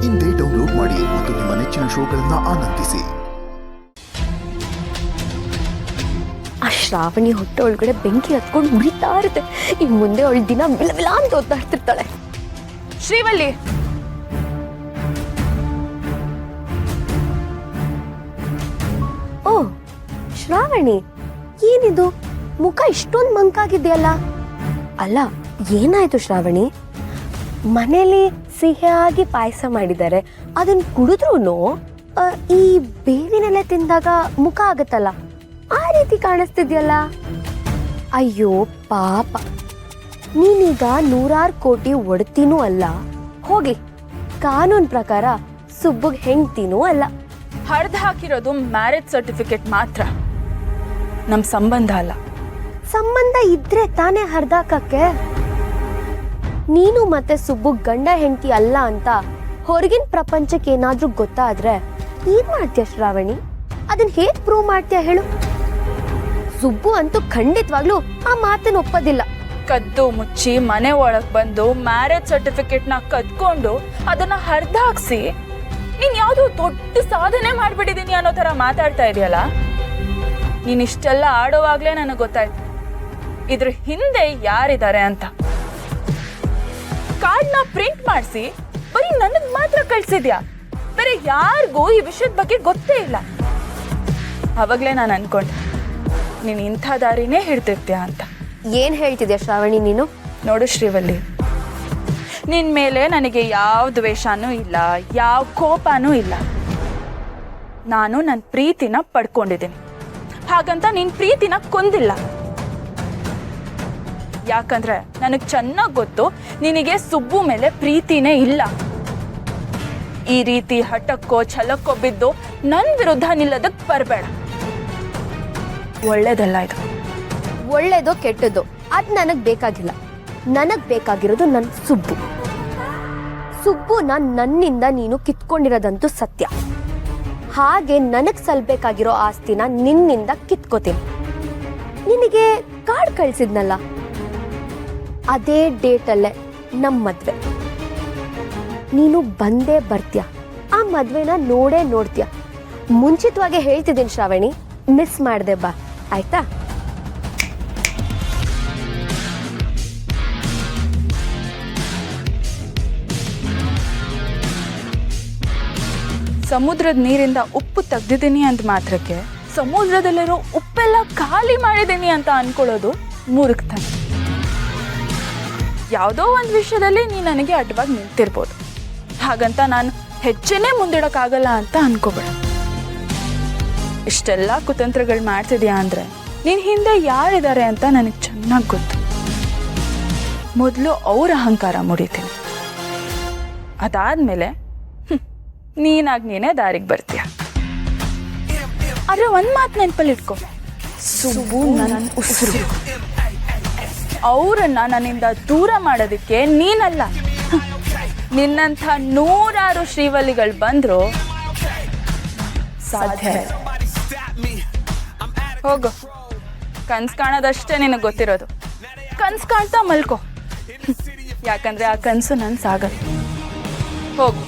ಇಂದೇ ಡೌನ್ಲೋಡ್ ಮಾಡಿ ಮತ್ತು ನಿಮ್ಮ ನೆಚ್ಚಿನ ಶೋಗಳನ್ನು ಆನಂದಿಸಿ. ಆ ಶ್ರಾವಣಿ ಹೊಟ್ಟೆ ಒಳಗಡೆ ಬೆಂಕಿ ಹತ್ಕೊಂಡು ಉರಿತಾ ಇರುತ್ತೆ. ಇನ್ನು ಮುಂದೆ ಅವಳ ದಿನ ಬಿಲಬಿಲ ಅಂತ ಓದ್ತಾ ಇರ್ತಿರ್ತಾಳೆ. ಶ್ರೀವಲ್ಲಿ, ಓ ಶ್ರಾವಣಿ, ಏನಿದು ಮುಖ ಇಷ್ಟೊಂದು ಮಂಕಾಗಿದೆಯಲ್ಲ? ಅಲ್ಲ, ಏನಾಯ್ತು ಶ್ರಾವಣಿ? ಮನೇಲಿ ಸಿಹಿಯಾಗಿ ಪಾಯಸ ಮಾಡಿದ್ದಾರೆ, ಅದನ್ನ ಕುಡಿದ್ರೂ ಈ ಬೇವಿನೆಲೆ ತಿಂದಾಗ ಮುಖ ಆಗತ್ತಲ್ಲ, ಆ ರೀತಿ ಕಾಣಿಸ್ತಿದ್ಯಲ್ಲ. ಅಯ್ಯೋ ಪಾಪ, ನೀನೀಗ 100 ಕೋಟಿ ಒಡ್ತೀನೂ ಅಲ್ಲ, ಹೋಗಿ ಕಾನೂನು ಪ್ರಕಾರ ಸುಬ್ಬುಗ್ ಹೆಂಡ್ತೀನೂ ಅಲ್ಲ. ಹರಿದು ಹಾಕಿರೋದು ಮ್ಯಾರೇಜ್ ಸರ್ಟಿಫಿಕೇಟ್ ಮಾತ್ರ, ನಮ್ಮ ಸಂಬಂಧ ಅಲ್ಲ. ಸಂಬಂಧ ಇದ್ರೆ ತಾನೇ ಹರಿದಾಕಕ್ಕೆ. ನೀನು ಮತ್ತೆ ಸುಬ್ಬು ಗಂಡ ಹೆಂಡತಿ ಅಲ್ಲ ಅಂತ ಹೊರಗಿನ ಪ್ರಪಂಚಕ್ಕೆ ಏನಾದ್ರೂ ಗೊತ್ತಾದ್ರೆ ಏನ್ ಮಾಡ್ತೀಯ ಶ್ರಾವಣಿ? ಅದನ್ನ ಹೇಗ್ ಪ್ರೂವ್ ಮಾಡ್ತೀಯ ಹೇಳು? ಸುಬ್ಬು ಅಂತೂ ಖಂಡಿತವಾಗ್ಲೂ ಆ ಮಾತನ್ನ ಒಪ್ಪೋದಿಲ್ಲ. ಕದ್ದು ಮುಚ್ಚಿ ಮನೆ ಒಳಗ್ ಬಂದು ಮ್ಯಾರೇಜ್ ಸರ್ಟಿಫಿಕೇಟ್ ನ ಕದ್ಕೊಂಡು ಅದನ್ನ ಹರಿದಾಕ್ಸಿ ನೀನ್ ಯಾವ್ದೋ ದೊಡ್ಡ ಸಾಧನೆ ಮಾಡ್ಬಿಟ್ಟಿದೀನಿ ಅನ್ನೋ ತರ ಮಾತಾಡ್ತಾ ಇದೆಯಲ್ಲ. ನೀನ್ ಇಷ್ಟೆಲ್ಲ ಆಡೋವಾಗ್ಲೇ ನನಗೆ ಗೊತ್ತಾಯ್ತು ಇದ್ರ ಹಿಂದೆ ಯಾರಿದ್ದಾರೆ ಅಂತ. ಕಾರ್ಡ್ನ ಪ್ರಿಂಟ್ ಮಾಡಿಸಿ ಬರೀ ನನಗ್ ಮಾತ್ರ ಕಳ್ಸಿದ್ಯಾ, ಬೇರೆ ಯಾರಿಗೂ ಈ ವಿಷಯದ ಬಗ್ಗೆ ಗೊತ್ತೇ ಇಲ್ಲ. ಅವಾಗ್ಲೇ ನಾನು ಅನ್ಕೊಂಡೆ ನೀನ್ ಇಂಥ ದಾರಿನೇ ಹಿಡ್ತಿರ್ತೀಯ ಅಂತ. ಏನ್ ಹೇಳ್ತಿದ್ಯಾ ಶ್ರಾವಣಿ ನೀನು? ನೋಡು ಶ್ರೀವಲ್ಲಿ, ನಿನ್ ಮೇಲೆ ನನಗೆ ಯಾವ ದ್ವೇಷನೂ ಇಲ್ಲ, ಯಾವ ಕೋಪನೂ ಇಲ್ಲ. ನಾನು ನನ್ನ ಪ್ರೀತಿನ ಪಡ್ಕೊಂಡಿದ್ದೀನಿ, ಹಾಗಂತ ನಿನ್ ಪ್ರೀತಿನ ಕೊಂದಿಲ್ಲ. ಯಾಕಂದ್ರೆ ನನಗೆ ಚೆನ್ನಾಗಿ ಗೊತ್ತು ನಿನಗೆ ಸುಬ್ಬು ಮೇಲೆ ಪ್ರೀತಿನೇ ಇಲ್ಲ. ಈ ರೀತಿ ಹಠಕ್ಕೋ ಛಲಕ್ಕೋ ಬಿದ್ದು ನನ್ನ ವಿರುದ್ಧ ನಿಲ್ಲದಕ್ಕೆ ಬರಬೇಡ. ಒಳ್ಳೇದಲ್ಲ ಇದು. ಒಳ್ಳೇದೋ ಕೆಟ್ಟದೋ ಅದ್ ನನಗ್ ಬೇಕಾಗಿಲ್ಲ. ನನಗ್ ಬೇಕಾಗಿರೋದು ನನ್ನ ಸುಬ್ಬು. ಸುಬ್ಬುನ ನನ್ನಿಂದ ನೀನು ಕಿತ್ಕೊಂಡಿರೋದಂತೂ ಸತ್ಯ. ಹಾಗೆ ನನಗ್ ಸಲ್ಬೇಕಾಗಿರೋ ಆಸ್ತಿನ ನಿನ್ನಿಂದ ಕಿತ್ಕೋತೀನಿ. ನಿನಗೆ ಕಾರ್ಡ್ ಕಳ್ಸಿದ್ನಲ್ಲ, ಅದೇ ಡೇಟಲ್ಲೇ ನಮ್ಮ ಮದ್ವೆ. ನೀನು ಬಂದೇ ಬರ್ತೀಯ, ಆ ಮದ್ವೆನ ನೋಡೇ ನೋಡ್ತೀಯ. ಮುಂಚಿತವಾಗಿ ಹೇಳ್ತಿದ್ದೀನಿ ಶ್ರಾವಣಿ, ಮಿಸ್ ಮಾಡ್ದೆ ಬಾ, ಆಯ್ತಾ? ಸಮುದ್ರದ ನೀರಿಂದ ಉಪ್ಪು ತೆಗ್ದಿದ್ದೀನಿ ಅಂತ ಮಾತ್ರಕ್ಕೆ ಸಮುದ್ರದಲ್ಲಿರೋ ಉಪ್ಪೆಲ್ಲ ಖಾಲಿ ಮಾಡಿದ್ದೀನಿ ಅಂತ ಅನ್ಕೊಳ್ಳೋದು ಮೂರ್ಖತನ. ಯಾವುದೋ ಒಂದು ವಿಷಯದಲ್ಲಿ ನೀನು ನನಗೆ ಅಡ್ಡವಾಗಿ ನಿಂತಿರ್ಬೋದು, ಹಾಗಂತ ನಾನು ಹೆಚ್ಚೇನೆ ಮುಂದಿಡೋಕ್ಕಾಗಲ್ಲ ಅಂತ ಅನ್ಕೋಬೇಡ. ಇಷ್ಟೆಲ್ಲ ಕುತಂತ್ರಗಳು ಮಾಡ್ತಿದ್ಯಾ ಅಂದ್ರೆ ನೀನ್ ಹಿಂದೆ ಯಾರಿದ್ದಾರೆ ಅಂತ ನನಗೆ ಚೆನ್ನಾಗಿ ಗೊತ್ತು. ಮೊದಲು ಅವ್ರ ಅಹಂಕಾರ ಮುಡಿತೀನಿ, ಅದಾದ್ಮೇಲೆ ನೀನಾಗಿ ನೀನೇ ದಾರಿಗೆ ಬರ್ತೀಯ. ಆದ್ರೆ ಒಂದ್ ಮಾತು ನೆನಪಲ್ಲಿ ಇಟ್ಕೊ, ಸುಬ್ಬು ನನ್ನ ಉಸಿರು. ಅವರನ್ನ ನನ್ನಿಂದ ದೂರ ಮಾಡೋದಕ್ಕೆ ನೀನಲ್ಲ, ನಿನ್ನಂಥ 100 ಶ್ರೀವಲ್ಲಿಗಳು ಬಂದ್ರು ಸಾಧ್ಯ. ಹೋಗು, ಕನ್ಸು ಕಾಣೋದಷ್ಟೇ ನಿನಗೆ ಗೊತ್ತಿರೋದು. ಕನ್ಸು ಕಾಣ್ತಾ ಮಲ್ಕೋ, ಯಾಕಂದ್ರೆ ಆ ಕನಸು ನನ್ ಸಾಗಲ್ಲ. ಹೋಗು.